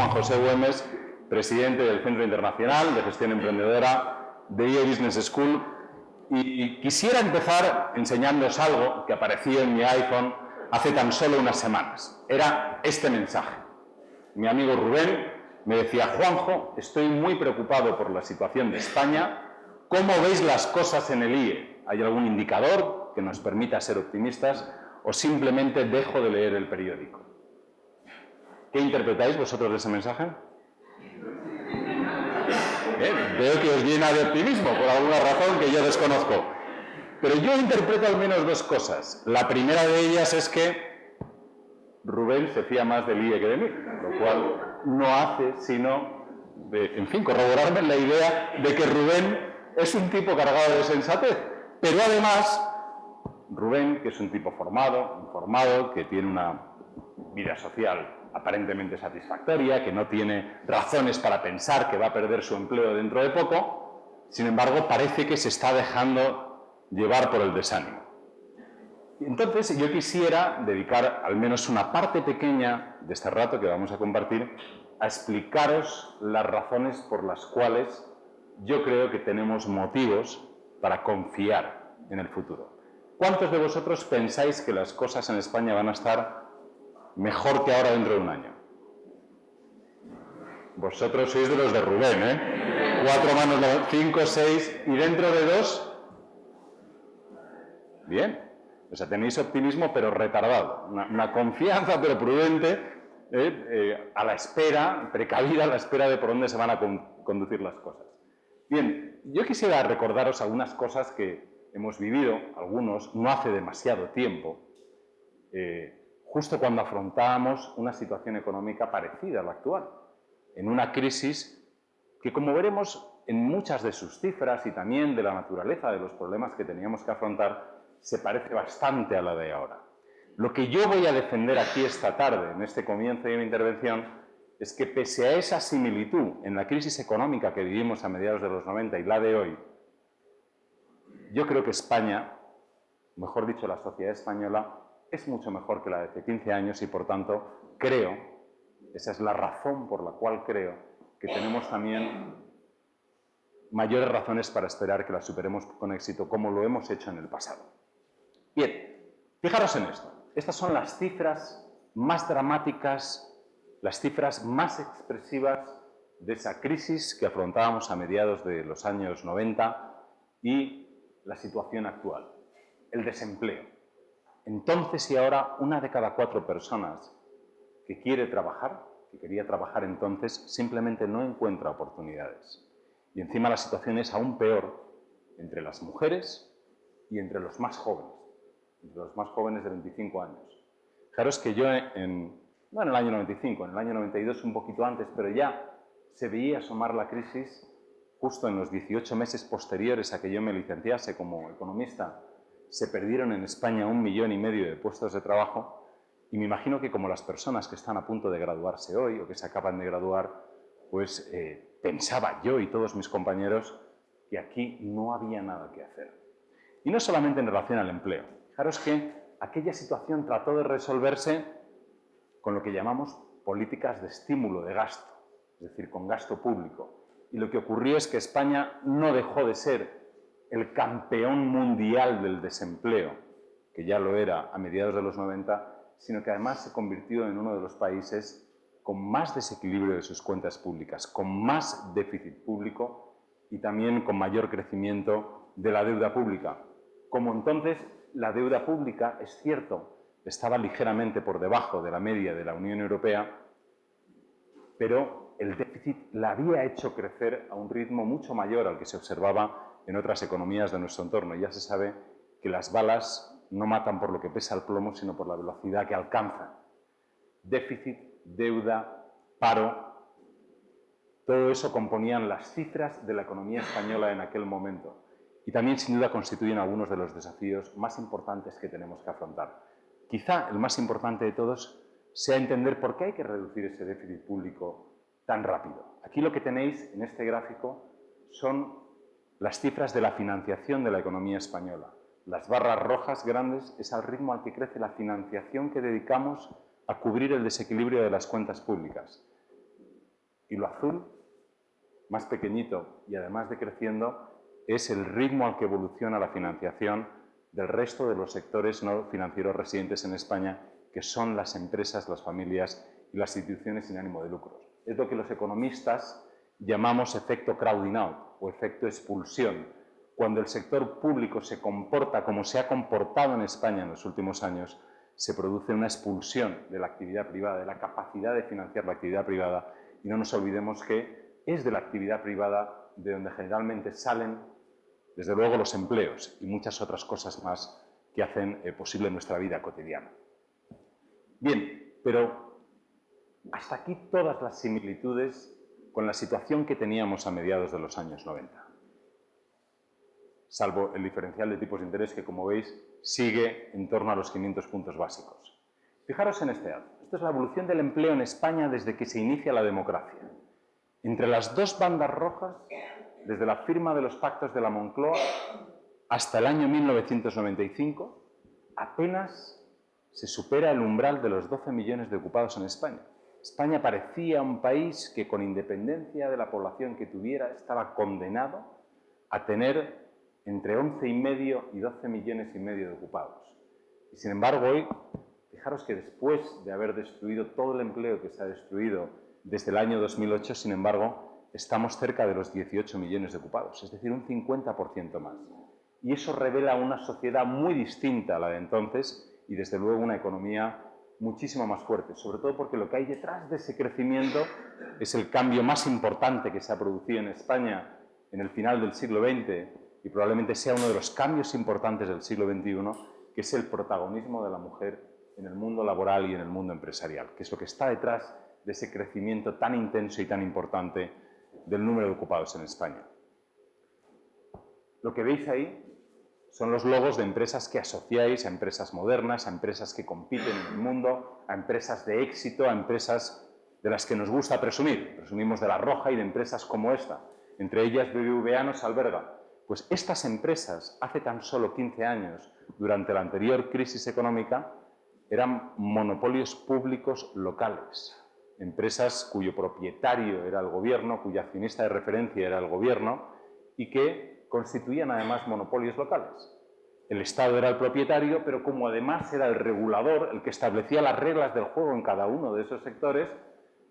Juan José Güemes, presidente del Centro Internacional de Gestión Emprendedora de EA Business School, y quisiera empezar enseñándoos algo que apareció en mi iPhone hace tan solo unas semanas. Era este mensaje. Mi amigo Rubén me decía: Juanjo, estoy muy preocupado por la situación de España. ¿Cómo veis las cosas en el IE? ¿Hay algún indicador que nos permita ser optimistas o simplemente dejo de leer el periódico? ¿Qué interpretáis vosotros de ese mensaje? Veo que os llena de optimismo por alguna razón que yo desconozco. Pero yo interpreto al menos dos cosas. La primera de ellas es que Rubén se fía más del IE que de mí, lo cual no hace sino, corroborarme en la idea de que Rubén es un tipo cargado de sensatez. Pero además, Rubén, que es un tipo formado, informado, que tiene una vida social aparentemente satisfactoria, que no tiene razones para pensar que va a perder su empleo dentro de poco, sin embargo, parece que se está dejando llevar por el desánimo. Entonces, yo quisiera dedicar al menos una parte pequeña de este rato que vamos a compartir a explicaros las razones por las cuales yo creo que tenemos motivos para confiar en el futuro. ¿Cuántos de vosotros pensáis que las cosas en España van a estar mejor que ahora dentro de un año? Vosotros sois de los de Rubén, ¿eh? 4 manos, 5, 6, y dentro de 2... Bien, o sea, tenéis optimismo pero retardado, una confianza pero prudente, a la espera, precavida a la espera de por dónde se van a conducir las cosas. Bien, yo quisiera recordaros algunas cosas que hemos vivido, algunos, no hace demasiado tiempo, justo cuando afrontábamos una situación económica parecida a la actual, en una crisis que, como veremos en muchas de sus cifras y también de la naturaleza de los problemas que teníamos que afrontar, se parece bastante a la de ahora. Lo que yo voy a defender aquí esta tarde, en este comienzo de mi intervención, es que pese a esa similitud en la crisis económica que vivimos a mediados de los 90 y la de hoy, yo creo que España, mejor dicho, la sociedad española, es mucho mejor que la de hace 15 años y, por tanto, creo, esa es la razón por la cual creo que tenemos también mayores razones para esperar que la superemos con éxito, como lo hemos hecho en el pasado. Bien, fijaros en esto. Estas son las cifras más dramáticas, las cifras más expresivas de esa crisis que afrontábamos a mediados de los años 90 y la situación actual, el desempleo. Entonces y ahora, 1 de cada 4 personas que quiere trabajar, que quería trabajar entonces, simplemente no encuentra oportunidades. Y encima la situación es aún peor entre las mujeres y entre los más jóvenes de 25 años. Fijaros que yo, no en el año 95, en el año 92 un poquito antes, pero ya se veía asomar la crisis justo en los 18 meses posteriores a que yo me licenciase como economista. Se perdieron en España 1,5 millones de puestos de trabajo, y me imagino que, como las personas que están a punto de graduarse hoy o que se acaban de graduar, pues pensaba yo y todos mis compañeros que aquí no había nada que hacer. Y no solamente en relación al empleo. Fijaros que aquella situación trató de resolverse con lo que llamamos políticas de estímulo de gasto, es decir, con gasto público. Y lo que ocurrió es que España no dejó de ser el campeón mundial del desempleo, que ya lo era a mediados de los 90, sino que además se convirtió en uno de los países con más desequilibrio de sus cuentas públicas, con más déficit público y también con mayor crecimiento de la deuda pública. Como entonces la deuda pública, es cierto, estaba ligeramente por debajo de la media de la Unión Europea, pero el déficit la había hecho crecer a un ritmo mucho mayor al que se observaba en otras economías de nuestro entorno. Ya se sabe que las balas no matan por lo que pesa el plomo, sino por la velocidad que alcanzan. Déficit, deuda, paro, todo eso componían las cifras de la economía española en aquel momento. Y también, sin duda, constituyen algunos de los desafíos más importantes que tenemos que afrontar. Quizá el más importante de todos sea entender por qué hay que reducir ese déficit público tan rápido. Aquí lo que tenéis en este gráfico son las cifras de la financiación de la economía española. Las barras rojas grandes es al ritmo al que crece la financiación que dedicamos a cubrir el desequilibrio de las cuentas públicas. Y lo azul, más pequeñito y además decreciendo, es el ritmo al que evoluciona la financiación del resto de los sectores no financieros residentes en España, que son las empresas, las familias y las instituciones sin ánimo de lucro. Es lo que los economistas llamamos efecto crowding out o efecto expulsión. Cuando el sector público se comporta como se ha comportado en España en los últimos años, se produce una expulsión de la actividad privada, de la capacidad de financiar la actividad privada, y no nos olvidemos que es de la actividad privada de donde generalmente salen, desde luego, los empleos y muchas otras cosas más que hacen posible nuestra vida cotidiana. Bien, pero hasta aquí todas las similitudes con la situación que teníamos a mediados de los años 90. Salvo el diferencial de tipos de interés que, como veis, sigue en torno a los 500 puntos básicos. Fijaros en este dato. Esto es la evolución del empleo en España desde que se inicia la democracia. Entre las dos bandas rojas, desde la firma de los pactos de la Moncloa hasta el año 1995, apenas se supera el umbral de los 12 millones de ocupados en España. España parecía un país que, con independencia de la población que tuviera, estaba condenado a tener entre 11,5 y 12 millones y medio de ocupados. Y sin embargo, hoy, fijaros que después de haber destruido todo el empleo que se ha destruido desde el año 2008, sin embargo, estamos cerca de los 18 millones de ocupados, es decir, un 50% más. Y eso revela una sociedad muy distinta a la de entonces y, desde luego, una economía muchísimo más fuerte, sobre todo porque lo que hay detrás de ese crecimiento es el cambio más importante que se ha producido en España en el final del siglo XX y probablemente sea uno de los cambios importantes del siglo XXI, que es el protagonismo de la mujer en el mundo laboral y en el mundo empresarial, que es lo que está detrás de ese crecimiento tan intenso y tan importante del número de ocupados en España. Lo que veis ahí son los logos de empresas que asociáis a empresas modernas, a empresas que compiten en el mundo, a empresas de éxito, a empresas de las que nos gusta presumir. Presumimos de La Roja y de empresas como esta. Entre ellas BBVA nos alberga. Pues estas empresas, hace tan solo 15 años, durante la anterior crisis económica, eran monopolios públicos locales. Empresas cuyo propietario era el gobierno, cuya accionista de referencia era el gobierno y que constituían además monopolios locales. El Estado era el propietario, pero como además era el regulador, el que establecía las reglas del juego en cada uno de esos sectores,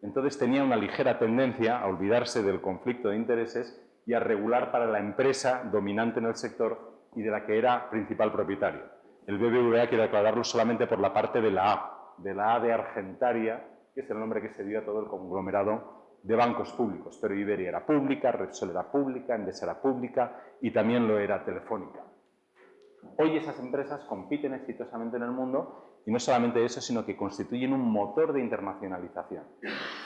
entonces tenía una ligera tendencia a olvidarse del conflicto de intereses y a regular para la empresa dominante en el sector y de la que era principal propietario. El BBVA, quiero aclararlo, solamente por la parte de la A de Argentaria, que es el nombre que se dio a todo el conglomerado de bancos públicos, pero Iberia era pública, Repsol era pública, Endesa era pública y también lo era Telefónica. Hoy esas empresas compiten exitosamente en el mundo y no solamente eso, sino que constituyen un motor de internacionalización.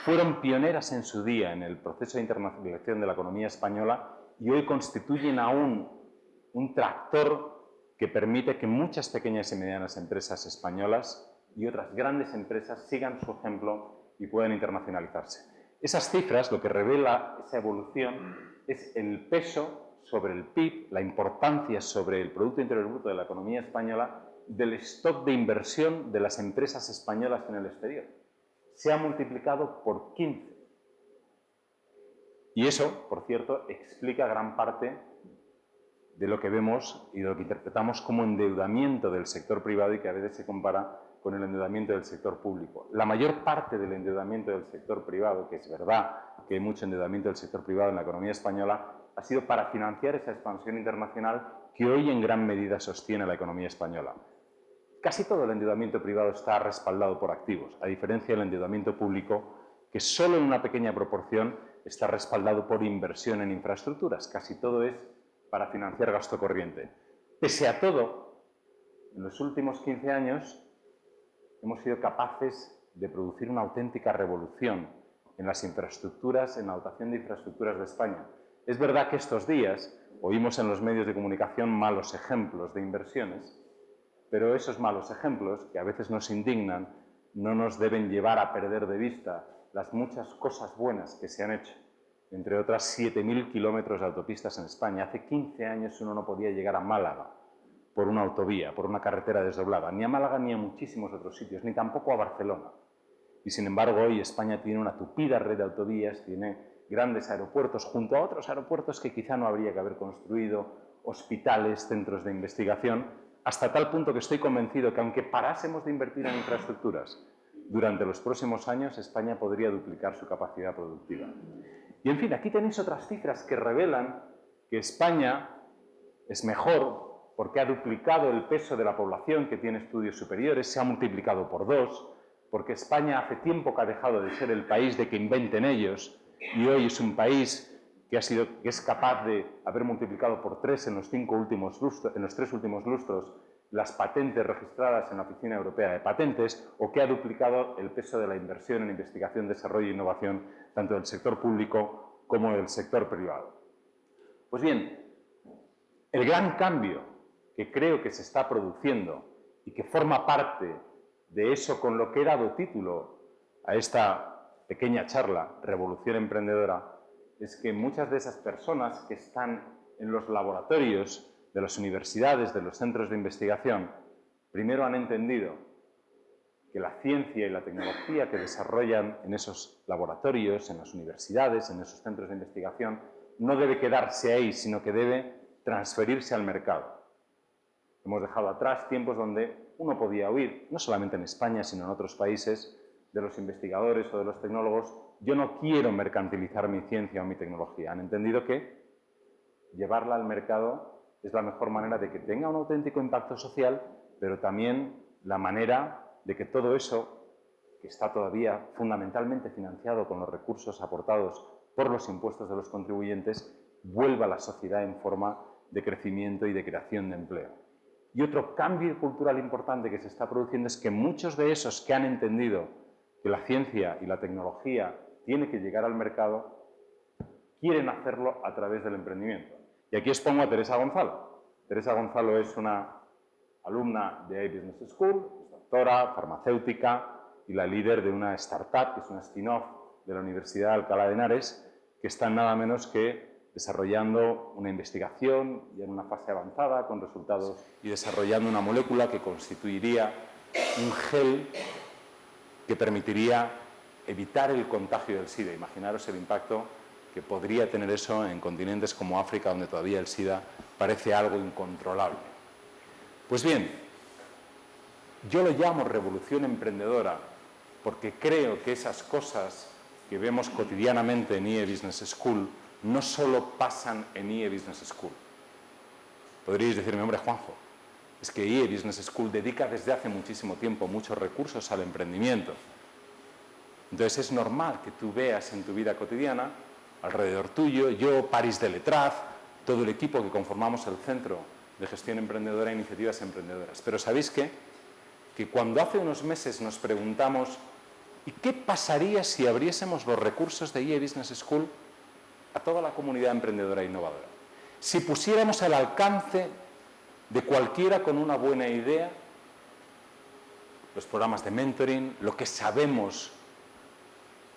Fueron pioneras en su día en el proceso de internacionalización de la economía española y hoy constituyen aún un tractor que permite que muchas pequeñas y medianas empresas españolas y otras grandes empresas sigan su ejemplo y puedan internacionalizarse. Esas cifras, lo que revela esa evolución, es el peso sobre el PIB, la importancia sobre el Producto Interior Bruto de la economía española del stock de inversión de las empresas españolas en el exterior. Se ha multiplicado por 15. Y eso, por cierto, explica gran parte de lo que vemos y de lo que interpretamos como endeudamiento del sector privado y que a veces se compara con el endeudamiento del sector público. La mayor parte del endeudamiento del sector privado, que es verdad que hay mucho endeudamiento del sector privado en la economía española, ha sido para financiar esa expansión internacional que hoy en gran medida sostiene la economía española. Casi todo el endeudamiento privado está respaldado por activos, a diferencia del endeudamiento público, que solo en una pequeña proporción está respaldado por inversión en infraestructuras. Casi todo es para financiar gasto corriente. Pese a todo, en los últimos 15 años hemos sido capaces de producir una auténtica revolución en las infraestructuras, en la dotación de infraestructuras de España. Es verdad que estos días oímos en los medios de comunicación malos ejemplos de inversiones, pero esos malos ejemplos, que a veces nos indignan, no nos deben llevar a perder de vista las muchas cosas buenas que se han hecho. Entre otras, 7.000 kilómetros de autopistas en España. Hace 15 años uno no podía llegar a Málaga por una autovía, por una carretera desdoblada, ni a Málaga ni a muchísimos otros sitios, ni tampoco a Barcelona. Y sin embargo, hoy España tiene una tupida red de autovías, tiene grandes aeropuertos, junto a otros aeropuertos que quizá no habría que haber construido, hospitales, centros de investigación, hasta tal punto que estoy convencido que aunque parásemos de invertir en infraestructuras, durante los próximos años España podría duplicar su capacidad productiva. Y en fin, aquí tenéis otras cifras que revelan que España es mejor porque ha duplicado el peso de la población que tiene estudios superiores, se ha multiplicado por 2, porque España hace tiempo que ha dejado de ser el país de que inventen ellos y hoy es un país que es capaz de haber multiplicado por 3 en los 3 últimos lustros las patentes registradas en la Oficina Europea de Patentes, o que ha duplicado el peso de la inversión en investigación, desarrollo e innovación, tanto del sector público como del sector privado. Pues bien, el gran cambio que creo que se está produciendo y que forma parte de eso con lo que he dado título a esta pequeña charla, Revolución Emprendedora, es que muchas de esas personas que están en los laboratorios de las universidades, de los centros de investigación, primero han entendido que la ciencia y la tecnología que desarrollan en esos laboratorios, en las universidades, en esos centros de investigación, no debe quedarse ahí, sino que debe transferirse al mercado. Hemos dejado atrás tiempos donde uno podía oír, no solamente en España, sino en otros países, de los investigadores o de los tecnólogos: yo no quiero mercantilizar mi ciencia o mi tecnología. Han entendido que llevarla al mercado es la mejor manera de que tenga un auténtico impacto social, pero también la manera de que todo eso, que está todavía fundamentalmente financiado con los recursos aportados por los impuestos de los contribuyentes, vuelva a la sociedad en forma de crecimiento y de creación de empleo. Y otro cambio cultural importante que se está produciendo es que muchos de esos que han entendido que la ciencia y la tecnología tiene que llegar al mercado, quieren hacerlo a través del emprendimiento. Y aquí os pongo a Teresa Gonzalo. Teresa Gonzalo es una alumna de iBusiness School, es doctora, farmacéutica y la líder de una startup, que es una spin-off de la Universidad de Alcalá de Henares, que está nada menos que desarrollando una investigación ya en una fase avanzada con resultados y desarrollando una molécula que constituiría un gel que permitiría evitar el contagio del SIDA. Imaginaros el impacto que podría tener eso en continentes como África, donde todavía el SIDA parece algo incontrolable. Pues bien, yo lo llamo revolución emprendedora porque creo que esas cosas que vemos cotidianamente en IE Business School no solo pasan en IE Business School. Podríais decirme: hombre, Juanjo, es que IE Business School dedica desde hace muchísimo tiempo muchos recursos al emprendimiento. Entonces es normal que tú veas en tu vida cotidiana, alrededor tuyo, yo, Paris de Letraz, todo el equipo que conformamos el Centro de Gestión Emprendedora e Iniciativas Emprendedoras. Pero ¿sabéis qué? Que cuando hace unos meses nos preguntamos ¿y qué pasaría si abriésemos los recursos de IE Business School a toda la comunidad emprendedora e innovadora? Si pusiéramos al alcance de cualquiera con una buena idea los programas de mentoring, lo que sabemos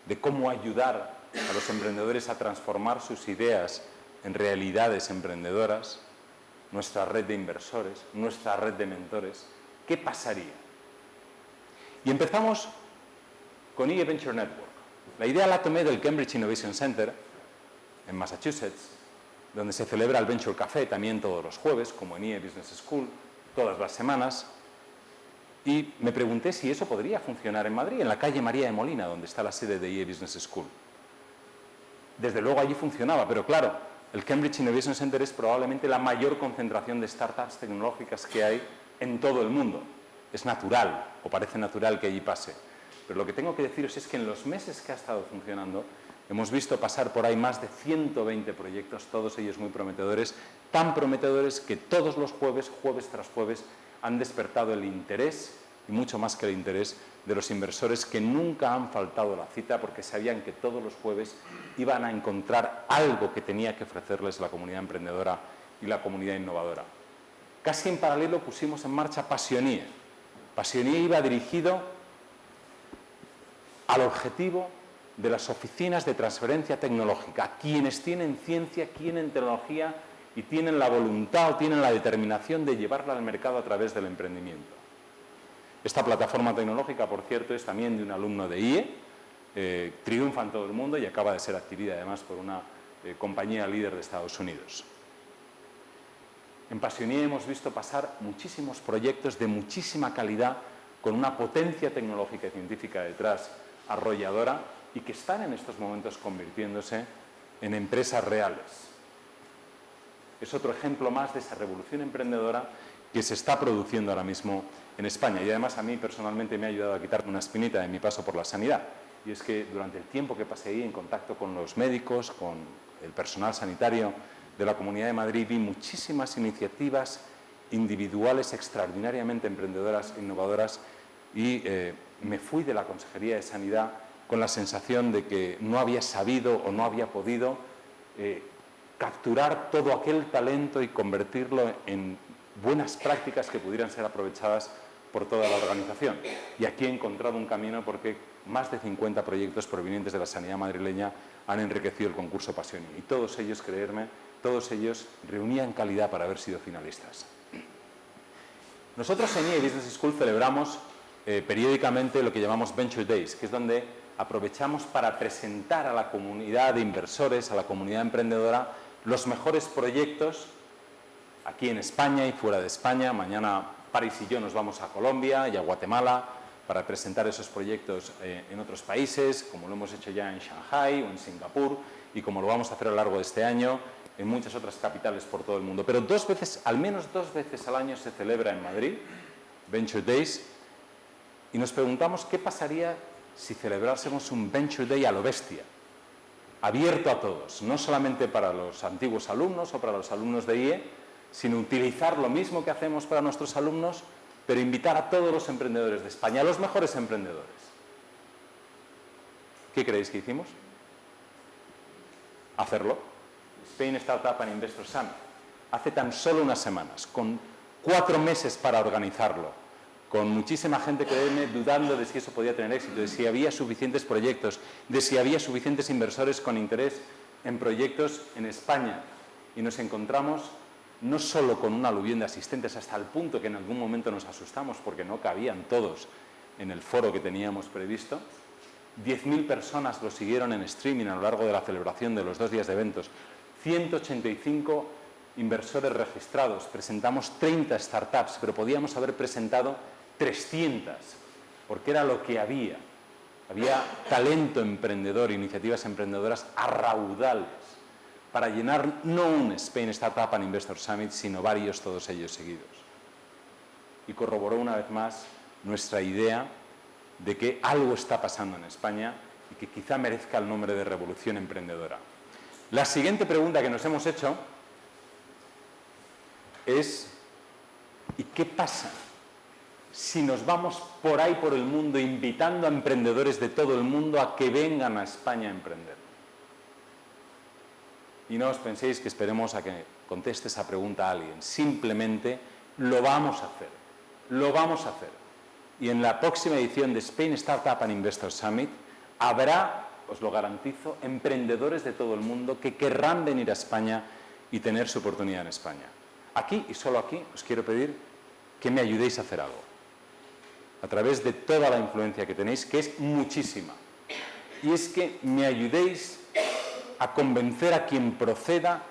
de cómo ayudar a los emprendedores a transformar sus ideas en realidades emprendedoras, nuestra red de inversores, nuestra red de mentores, ¿qué pasaría? Y empezamos con IE Venture Network. La idea la tomé del Cambridge Innovation Center en Massachusetts, donde se celebra el Venture Café también todos los jueves, como en IE Business School, todas las semanas. Y me pregunté si eso podría funcionar en Madrid, en la calle María de Molina, donde está la sede de IE Business School. Desde luego allí funcionaba, pero claro, el Cambridge Innovation Center es probablemente la mayor concentración de startups tecnológicas que hay en todo el mundo. Es natural, o parece natural que allí pase. Pero lo que tengo que deciros es que en los meses que ha estado funcionando, hemos visto pasar por ahí más de 120 proyectos, todos ellos muy prometedores, tan prometedores que todos los jueves, jueves tras jueves, han despertado el interés, y mucho más que el interés, de los inversores que nunca han faltado a la cita porque sabían que todos los jueves iban a encontrar algo que tenía que ofrecerles la comunidad emprendedora y la comunidad innovadora. Casi en paralelo pusimos en marcha Passionie. Passionie iba dirigido al objetivo de las oficinas de transferencia tecnológica, quienes tienen ciencia, tienen tecnología y tienen la voluntad o tienen la determinación de llevarla al mercado a través del emprendimiento. Esta plataforma tecnológica, por cierto, es también de un alumno de IE, triunfa en todo el mundo y acaba de ser adquirida además por una compañía líder de Estados Unidos. En Passionier hemos visto pasar muchísimos proyectos de muchísima calidad, con una potencia tecnológica y científica detrás arrolladora y que están en estos momentos convirtiéndose en empresas reales. Es otro ejemplo más de esa revolución emprendedora que se está produciendo ahora mismo en España. Y además a mí personalmente me ha ayudado a quitarme una espinita en mi paso por la sanidad. Y es que durante el tiempo que pasé ahí en contacto con los médicos, con el personal sanitario de la Comunidad de Madrid, vi muchísimas iniciativas individuales extraordinariamente emprendedoras e innovadoras y me fui de la Consejería de Sanidad con la sensación de que no había sabido o no había podido capturar todo aquel talento y convertirlo en buenas prácticas que pudieran ser aprovechadas por toda la organización. Y aquí he encontrado un camino porque más de 50 proyectos provenientes de la sanidad madrileña han enriquecido el concurso Passionier. Y todos ellos, creerme, todos ellos reunían calidad para haber sido finalistas. Nosotros en IE Business School celebramos periódicamente lo que llamamos Venture Days, que es donde aprovechamos para presentar a la comunidad de inversores, a la comunidad emprendedora, los mejores proyectos aquí en España y fuera de España. Mañana Paris y yo nos vamos a Colombia y a Guatemala para presentar esos proyectos en otros países, como lo hemos hecho ya en Shanghai o en Singapur y como lo vamos a hacer a lo largo de este año en muchas otras capitales por todo el mundo. Pero al menos dos veces al año se celebra en Madrid Venture Days y nos preguntamos qué pasaría si celebrásemos un Venture Day a lo bestia, abierto a todos, no solamente para los antiguos alumnos o para los alumnos de IE, sino utilizar lo mismo que hacemos para nuestros alumnos, pero invitar a todos los emprendedores de España, a los mejores emprendedores. ¿Qué creéis que hicimos? Hacerlo. Spain Startup and Investor Summit. Hace tan solo unas semanas, con 4 meses para organizarlo, con muchísima gente que viene dudando de si eso podía tener éxito, de si había suficientes proyectos, de si había suficientes inversores con interés en proyectos en España. Y nos encontramos no solo con un aluvión de asistentes, hasta el punto que en algún momento nos asustamos porque no cabían todos en el foro que teníamos previsto. 10.000 personas lo siguieron en streaming a lo largo de la celebración de los 2 días de eventos. 185 inversores registrados. Presentamos 30 startups, pero podíamos haber presentado 300, porque era lo que había. Había talento emprendedor, iniciativas emprendedoras a raudales, para llenar no un Spain Startup and Investor Summit, sino varios, todos ellos seguidos. Y corroboró una vez más nuestra idea de que algo está pasando en España y que quizá merezca el nombre de revolución emprendedora. La siguiente pregunta que nos hemos hecho es: ¿y qué pasa si nos vamos por ahí por el mundo invitando a emprendedores de todo el mundo a que vengan a España a emprender? Y no os penséis que esperemos a que conteste esa pregunta a alguien. Simplemente lo vamos a hacer. Lo vamos a hacer. Y en la próxima edición de Spain Startup and Investor Summit habrá, os lo garantizo, emprendedores de todo el mundo que querrán venir a España y tener su oportunidad en España. Aquí y solo aquí os quiero pedir que me ayudéis a hacer algo. A través de toda la influencia que tenéis, que es muchísima. Y es que me ayudéis a convencer a quien proceda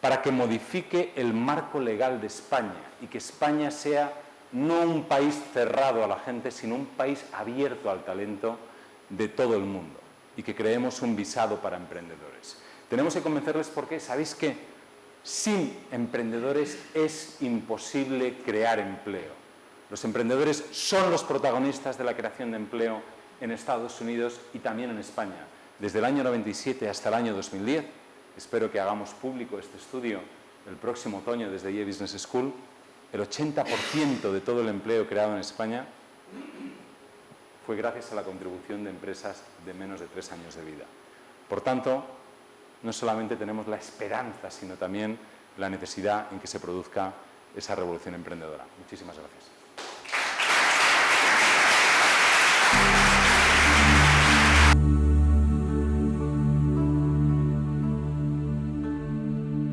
para que modifique el marco legal de España y que España sea no un país cerrado a la gente, sino un país abierto al talento de todo el mundo y que creemos un visado para emprendedores. Tenemos que convencerles porque sabéis que sin emprendedores es imposible crear empleo. Los emprendedores son los protagonistas de la creación de empleo en Estados Unidos y también en España. Desde el año 97 hasta el año 2010, espero que hagamos público este estudio el próximo otoño desde IE Business School, el 80% de todo el empleo creado en España fue gracias a la contribución de empresas de menos de 3 años de vida. Por tanto, no solamente tenemos la esperanza, sino también la necesidad en que se produzca esa revolución emprendedora. Muchísimas gracias.